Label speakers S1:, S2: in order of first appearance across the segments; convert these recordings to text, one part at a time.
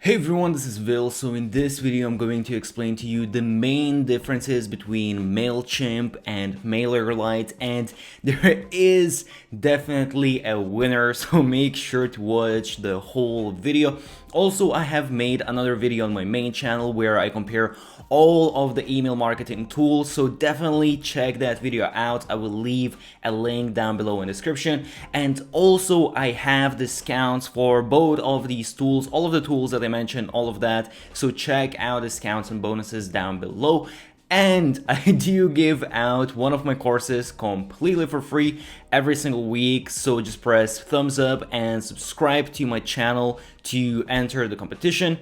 S1: Hey everyone, this is Vil. So in this video I'm going to explain to you the main differences between Mailchimp and MailerLite, and there is definitely a winner, so make sure to watch the whole video. Also, I have made another video on my main channel where I compare all of the email marketing tools, so definitely check that video out. I will leave a link down below in the description, and also I have discounts for both of these tools, all of the tools that I mentioned, all of that, so check out discounts and bonuses down below. And I do give out one of my courses completely for free every single week, so just press thumbs up and subscribe to my channel to enter the competition.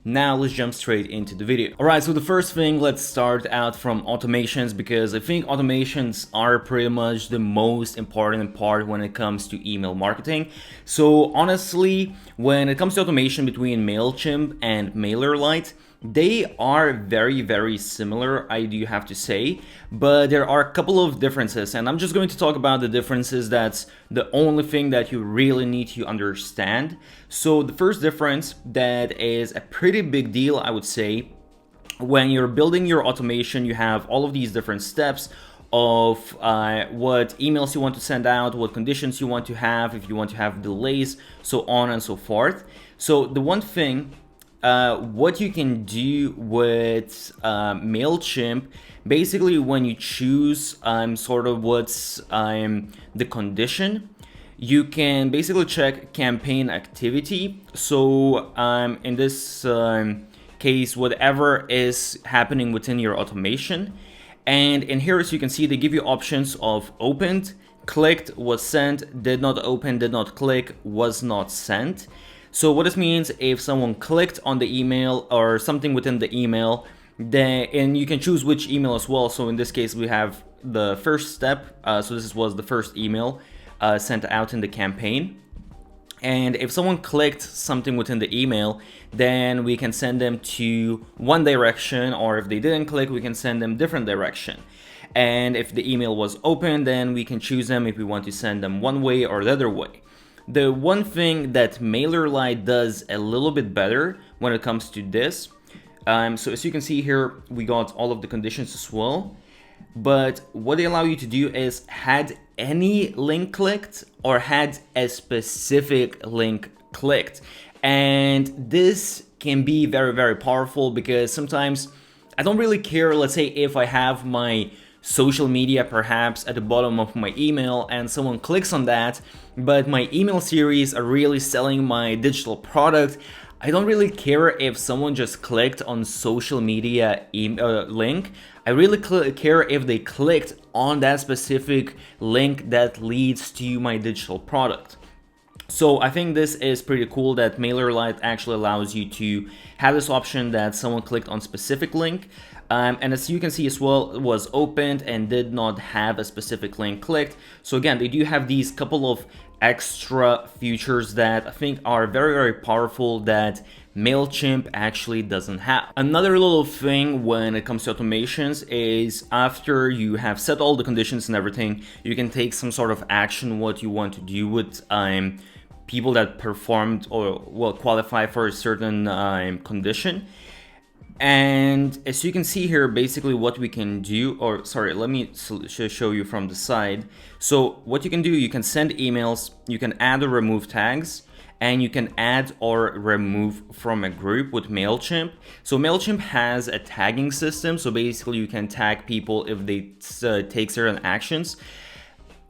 S1: Now let's jump straight into the video. Alright, so the first thing, let's start out from automations, because I think automations are pretty much the most important part when it comes to email marketing. So honestly, when it comes to automation between Mailchimp and MailerLite, they are very similar, I do have to say, but there are a couple of differences, and I'm just going to talk about the differences. That's the only thing that you really need to understand. So the first difference that is a pretty big deal, I would say, when you're building your automation, you have all of these different steps of what emails you want to send out, what conditions you want to have, if you want to have delays, so on and so forth. So the one thing, what you can do with Mailchimp, basically when you choose sort of what's the condition, you can basically check campaign activity. So in this case, whatever is happening within your automation. And in here, as you can see, they give you options of opened, clicked, was sent, did not open, did not click, was not sent. So what this means, if someone clicked on the email or something within the email, then, and you can choose which email as well. So in this case, we have the first step. So this was the first email sent out in the campaign. And if someone clicked something within the email, then we can send them to one direction, or if they didn't click, we can send them different direction. And if the email was open, then we can choose them if we want to send them one way or the other way. The one thing that MailerLite does a little bit better when it comes to this, so as you can see here, we got all of the conditions as well, but what they allow you to do is had any link clicked or had a specific link clicked. And this can be very powerful, because sometimes I don't really care, let's say if I have my social media perhaps at the bottom of my email and someone clicks on that, but my email series are really selling my digital product. I don't really care if someone just clicked on social media link. I really care if they clicked on that specific link that leads to my digital product. So I think this is pretty cool that MailerLite actually allows you to have this option that someone clicked on specific link. And as you can see as well, it was opened and did not have a specific link clicked. So again, they do have these couple of extra features that I think are very powerful that Mailchimp actually doesn't have. Another little thing when it comes to automations is after you have set all the conditions and everything, you can take some sort of action what you want to do with people that performed or will qualify for a certain condition. And as you can see here, basically what we can do, or sorry, let me show you from the side. So what you can do, you can send emails, you can add or remove tags, and you can add or remove from a group with Mailchimp. So Mailchimp has a tagging system, so basically you can tag people if they take certain actions.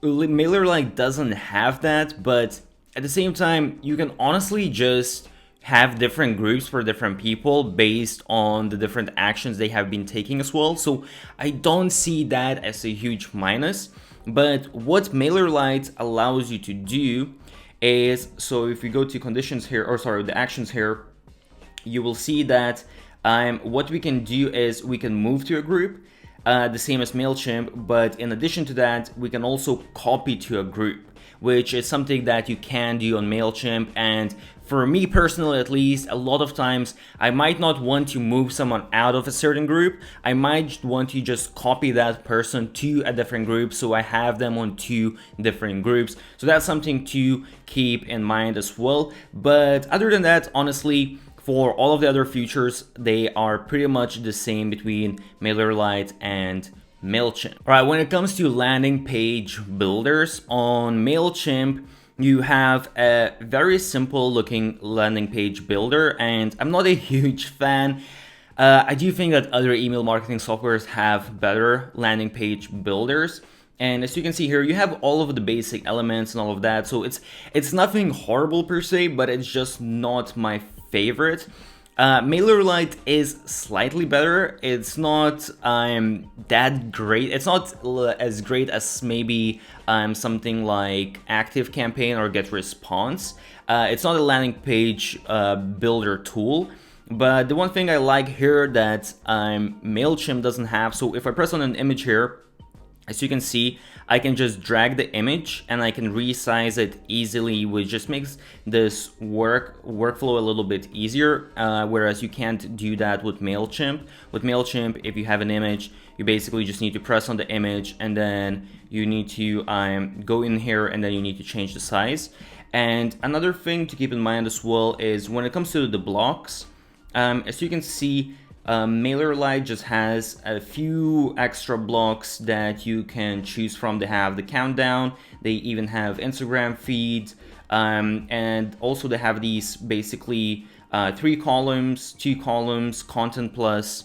S1: MailerLite doesn't have that, but at the same time, you can honestly just have different groups for different people based on the different actions they have been taking as well. So I don't see that as a huge minus. But what MailerLite allows you to do is, so if we go to conditions here, or sorry, the actions here, you will see that what we can do is we can move to a group, the same as Mailchimp, but in addition to that, we can also copy to a group, which is something that you can do on Mailchimp. And for me personally, at least, a lot of times I might not want to move someone out of a certain group. I might want to just copy that person to a different group, so I have them on 2 different groups. So that's something to keep in mind as well. But other than that, honestly, For all of the other features, they are pretty much the same between MailerLite and Mailchimp. All right, when it comes to landing page builders on Mailchimp, you have a very simple looking landing page builder, and I'm not a huge fan. I do think that other email marketing softwares have better landing page builders. And as you can see here, you have all of the basic elements and all of that. So it's nothing horrible per se, but it's just not my favorite. MailerLite is slightly better. It's not that great. It's not as great as maybe something like ActiveCampaign or GetResponse. It's not a landing page builder tool. But the one thing I like here that Mailchimp doesn't have, so if I press on an image here, as you can see, I can just drag the image and I can resize it easily, which just makes this workflow a little bit easier, whereas you can't do that with Mailchimp. With Mailchimp, if you have an image, you basically just need to press on the image and then you need to go in here and then you need to change the size. And another thing to keep in mind as well is when it comes to the blocks, as you can see, MailerLite just has a few extra blocks that you can choose from. They have the countdown, they even have Instagram feeds, and also they have these basically 3 columns, 2 columns, content plus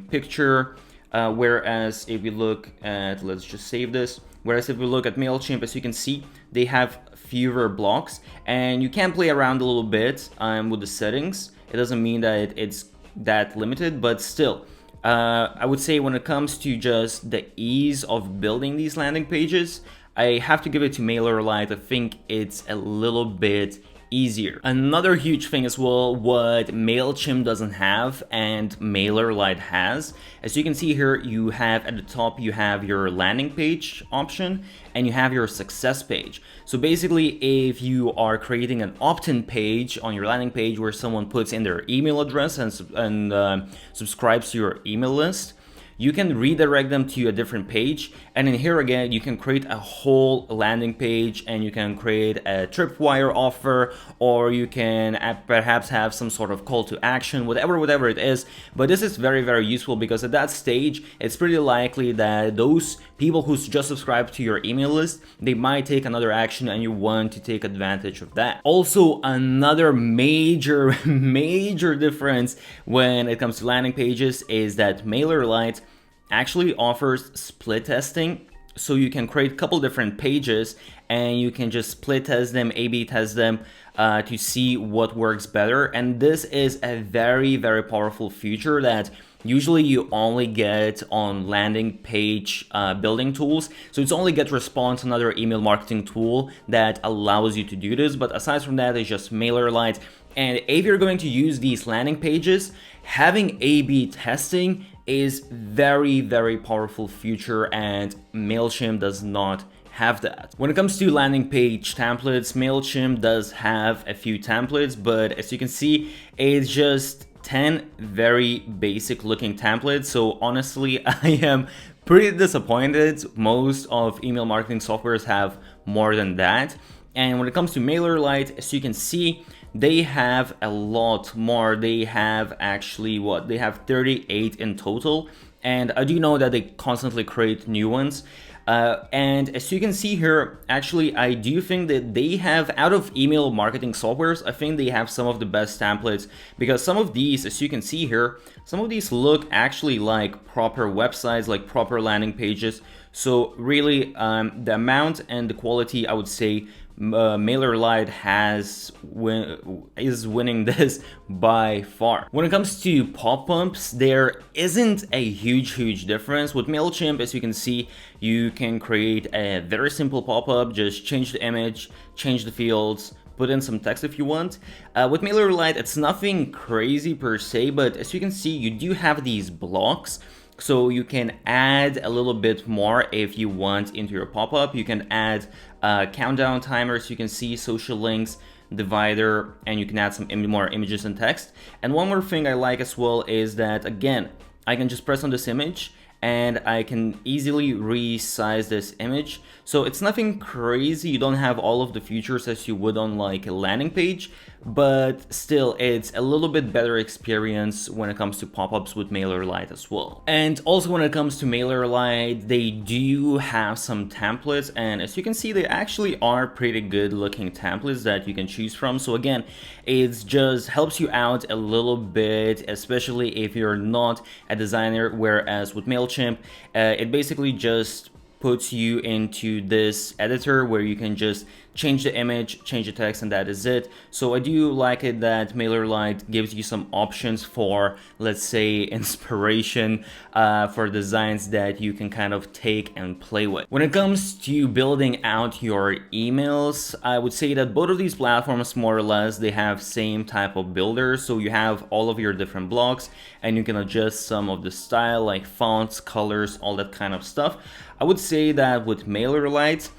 S1: picture, whereas if you look at, let's just save this, whereas if we look at Mailchimp, as you can see, they have fewer blocks, and you can play around a little bit with the settings. It doesn't mean that it's that limited, but still, I would say when it comes to just the ease of building these landing pages, I have to give it to MailerLite. I think it's a little bit easier. Another huge thing as well, what Mailchimp doesn't have and MailerLite has, as you can see here, you have at the top, you have your landing page option and you have your success page. So basically, if you are creating an opt-in page on your landing page where someone puts in their email address and subscribes to your email list, you can redirect them to a different page, and in here again you can create a whole landing page and you can create a tripwire offer, or you can perhaps have some sort of call to action, whatever it is. But this is very useful because at that stage it's pretty likely that those people who just subscribe to your email list, they might take another action and you want to take advantage of that. Also, another major difference when it comes to landing pages is that MailerLite actually offers split testing. So you can create a couple different pages and you can just split test them, A/B test them to see what works better. And this is a very powerful feature that usually you only get on landing page building tools. So it's only GetResponse, another email marketing tool that allows you to do this. But aside from that, it's just MailerLite. And if you're going to use these landing pages, having A/B testing is very powerful feature, and Mailchimp does not have that. When it comes to landing page templates, Mailchimp does have a few templates, but as you can see, it's just 10 very basic looking templates. So honestly, I am pretty disappointed. Most of email marketing softwares have more than that. And when it comes to MailerLite, as you can see, they have a lot more. They have actually they have 38 in total, and I do know that they constantly create new ones. And as you can see here, actually, I do think that they have, out of email marketing softwares, I think they have some of the best templates, because some of these, as you can see here, some of these look actually like proper websites, like proper landing pages. So really, the amount and the quality, I would say, MailerLite is winning this by far. When it comes to pop-ups, there isn't a huge difference. With Mailchimp, as you can see, you can create a very simple pop-up, just change the image, change the fields, put in some text if you want. With MailerLite, it's nothing crazy per se, but as you can see, you do have these blocks. So you can add a little bit more if you want into your pop-up. You can add countdown timers, you can see social links, divider, and you can add some more images and text. And one more thing I like as well is that, again, I can just press on this image and I can easily resize this image. So it's nothing crazy, you don't have all of the features as you would on like a landing page, but still it's a little bit better experience when it comes to pop-ups with MailerLite as well. And also when it comes to MailerLite, they do have some templates, and as you can see, they actually are pretty good looking templates that you can choose from. So again, it just helps you out a little bit, especially if you're not a designer, whereas with Mailchimp, it basically just puts you into this editor where you can just change the image, change the text, and that is it. So I do like it that MailerLite gives you some options for, let's say, inspiration for designs that you can kind of take and play with. When it comes to building out your emails, I would say that both of these platforms, more or less, they have same type of builders. So you have all of your different blocks and you can adjust some of the style, like fonts, colors, all that kind of stuff. I would say that with MailerLite,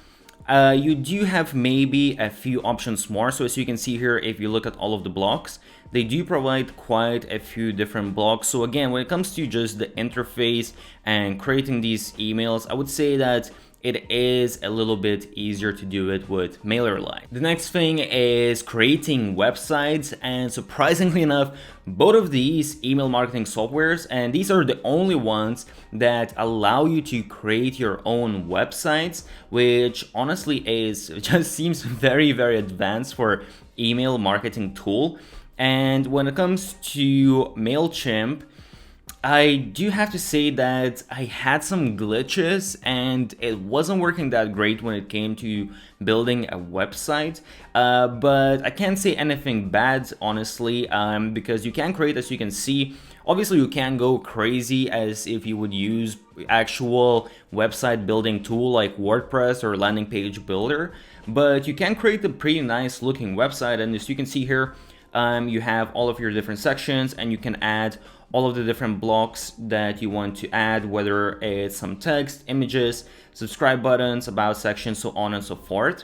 S1: you do have maybe a few options more. So as you can see here, if you look at all of the blocks, they do provide quite a few different blocks. So again, when it comes to just the interface and creating these emails, I would say that it is a little bit easier to do it with MailerLite. The next thing is creating websites, and surprisingly enough, both of these email marketing softwares, and these are the only ones that allow you to create your own websites, which honestly is just seems very, very advanced for email marketing tool. And when it comes to Mailchimp, I do have to say that I had some glitches and it wasn't working that great when it came to building a website, but I can't say anything bad, honestly, because you can create, as you can see, obviously you can go crazy as if you would use actual website building tool like WordPress or landing page builder, but you can create a pretty nice looking website. And as you can see here, you have all of your different sections and you can add all of the different blocks that you want to add, whether it's some text, images, subscribe buttons, about sections, so on and so forth.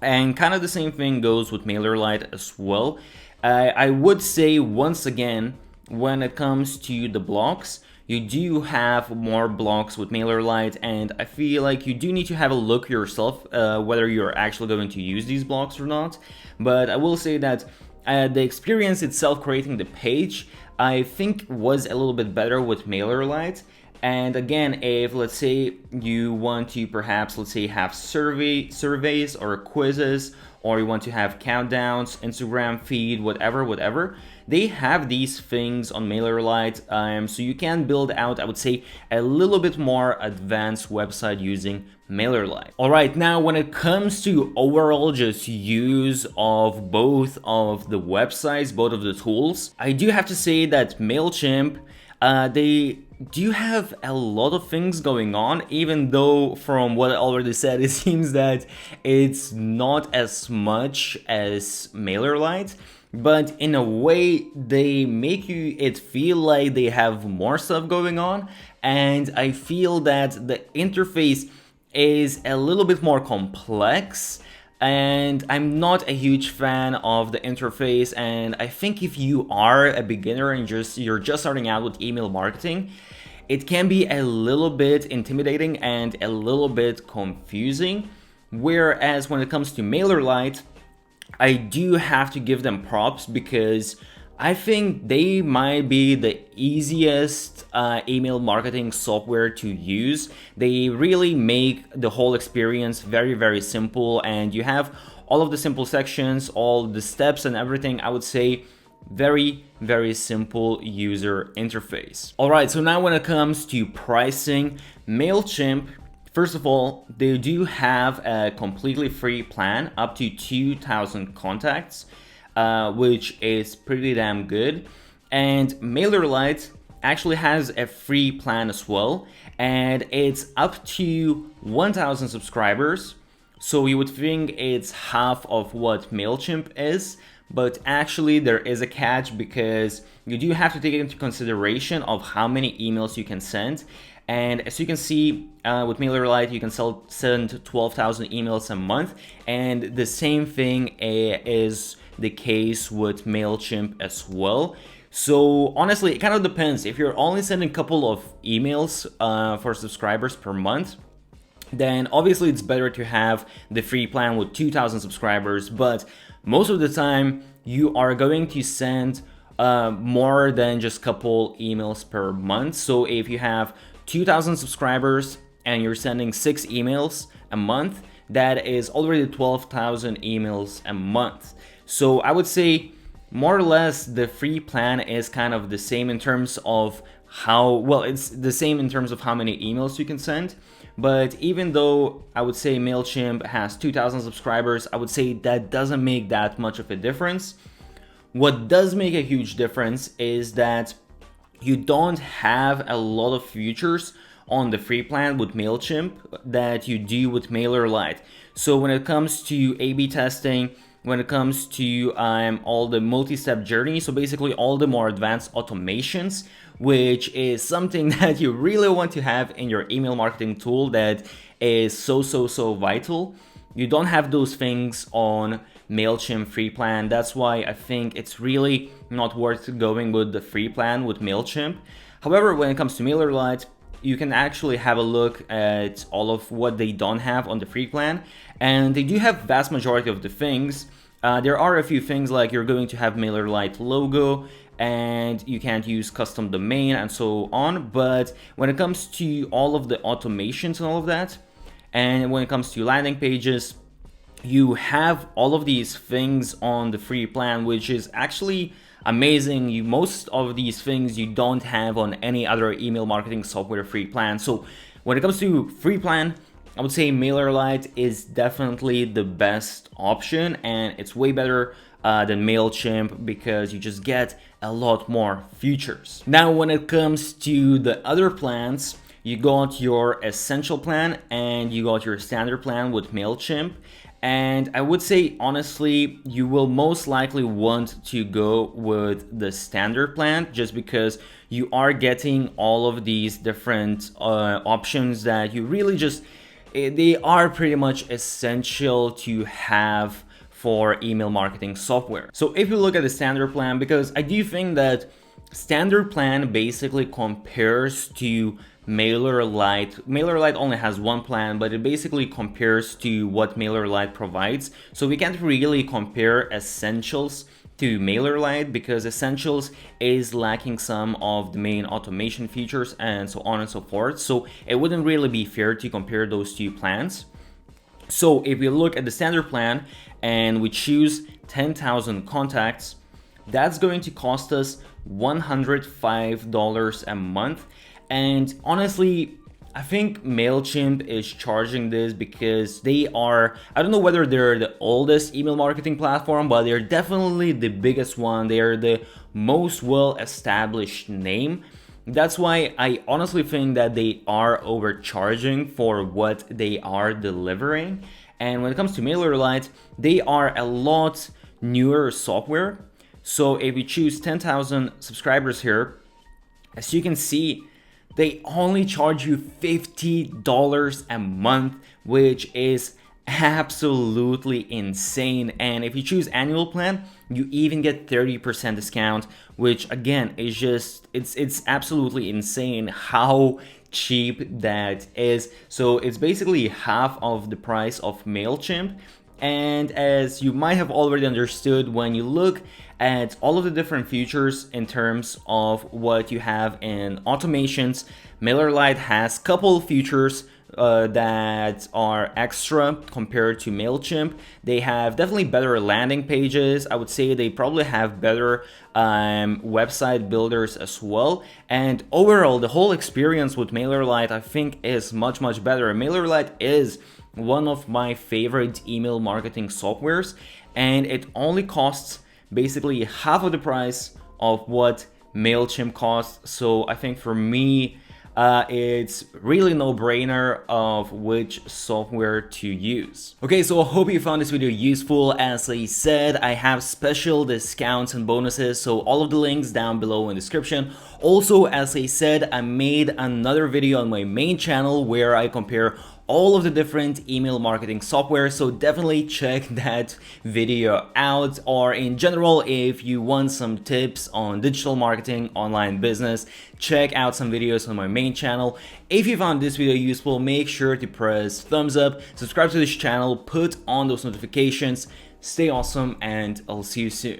S1: And kind of the same thing goes with MailerLite as well. I would say once again, when it comes to the blocks, you do have more blocks with MailerLite, and I feel like you do need to have a look yourself whether you're actually going to use these blocks or not. But I will say that the experience itself creating the page, I think, was a little bit better with MailerLite. And again, if let's say you want to perhaps, let's say, have surveys or quizzes, or you want to have countdowns, Instagram feed, whatever, they have these things on MailerLite, so you can build out, I would say, a little bit more advanced website using MailerLite. All right, now when it comes to overall just use of both of the websites, both of the tools, I do have to say that Mailchimp, they do have a lot of things going on, even though from what I already said, it seems that it's not as much as MailerLite. But in a way, they make it feel like they have more stuff going on, and I feel that the interface is a little bit more complex, and I'm not a huge fan of the interface. And I think if you are a beginner and you're just starting out with email marketing, it can be a little bit intimidating and a little bit confusing. Whereas when it comes to MailerLite, I do have to give them props because I think they might be the easiest email marketing software to use. They really make the whole experience very, very simple, and you have all of the simple sections, all the steps and everything. I would say very, very simple user interface. All right, so now when it comes to pricing, Mailchimp, first of all, they do have a completely free plan up to 2,000 contacts, which is pretty damn good. And MailerLite actually has a free plan as well, and it's up to 1,000 subscribers. So you would think it's half of what Mailchimp is, but actually there is a catch because you do have to take into consideration of how many emails you can send. And as you can see, with MailerLite, you can send 12,000 emails a month. And the same thing is the case with Mailchimp as well. So honestly, it kind of depends. If you're only sending a couple of emails for subscribers per month, then obviously it's better to have the free plan with 2,000 subscribers. But most of the time, you are going to send more than just a couple emails per month. So if you have 2,000 subscribers and you're sending 6 emails a month, that is already 12,000 emails a month. So I would say more or less the free plan is kind of the same in terms of how, well, it's the same in terms of how many emails you can send. But even though I would say Mailchimp has 2,000 subscribers, I would say that doesn't make that much of a difference. What does make a huge difference is that you don't have a lot of features on the free plan with Mailchimp that you do with MailerLite. So when it comes to A/B testing, when it comes to all the multi-step journey, so basically all the more advanced automations, which is something that you really want to have in your email marketing tool that is so vital. You don't have those things on Mailchimp free plan. That's why I think it's really not worth going with the free plan with Mailchimp. However, when it comes to MailerLite, you can actually have a look at all of what they don't have on the free plan, and they do have vast majority of the things. There are a few things like you're going to have MailerLite logo, and you can't use custom domain and so on. But when it comes to all of the automations and all of that, and when it comes to landing pages, you have all of these things on the free plan, which is actually amazing. Most of these things you don't have on any other email marketing software free plan. So when it comes to free plan, I would say MailerLite is definitely the best option, and it's way better than Mailchimp because you just get a lot more features. Now, when it comes to the other plans, you got your essential plan and you got your standard plan with Mailchimp. And I would say, honestly, you will most likely want to go with the standard plan just because you are getting all of these different options that you really just, they are pretty much essential to have for email marketing software. So if you look at the standard plan, because I do think that standard plan basically compares to MailerLite. MailerLite only has one plan, but it basically compares to what MailerLite provides. So we can't really compare Essentials to MailerLite because Essentials is lacking some of the main automation features and so on and so forth. So it wouldn't really be fair to compare those two plans. So if we look at the standard plan and we choose 10,000 contacts, that's going to cost us $105 a month. And honestly, I think Mailchimp is charging this because they are, I don't know whether they're the oldest email marketing platform, but they're definitely the biggest one. They are the most well-established name. That's why I honestly think that they are overcharging for what they are delivering. And when it comes to MailerLite, they are a lot newer software. So if we choose 10,000 subscribers here, as you can see, they only charge you $50 a month, which is absolutely insane. And if you choose annual plan, you even get 30% discount, which again is just, it's absolutely insane how cheap that is. So it's basically half of the price of Mailchimp. And as you might have already understood, when you look at all of the different features in terms of what you have in automations, MailerLite has a couple features that are extra compared to Mailchimp. They have definitely better landing pages. I would say they probably have better website builders as well. And overall, the whole experience with MailerLite, I think, is much better. MailerLite is one of my favorite email marketing softwares, and it only costs basically half of the price of what Mailchimp costs. So I think for me, it's really no-brainer of which software to use. Okay, so I hope you found this video useful. As I said, I have special discounts and bonuses, so all of the links down below in the description. Also, as I said, I made another video on my main channel where I compare all of the different email marketing software, so definitely check that video out. Or in general, if you want some tips on digital marketing, online business, check out some videos on my main channel. If you found this video useful, make sure to press thumbs up, subscribe to this channel, put on those notifications. Stay awesome, and I'll see you soon.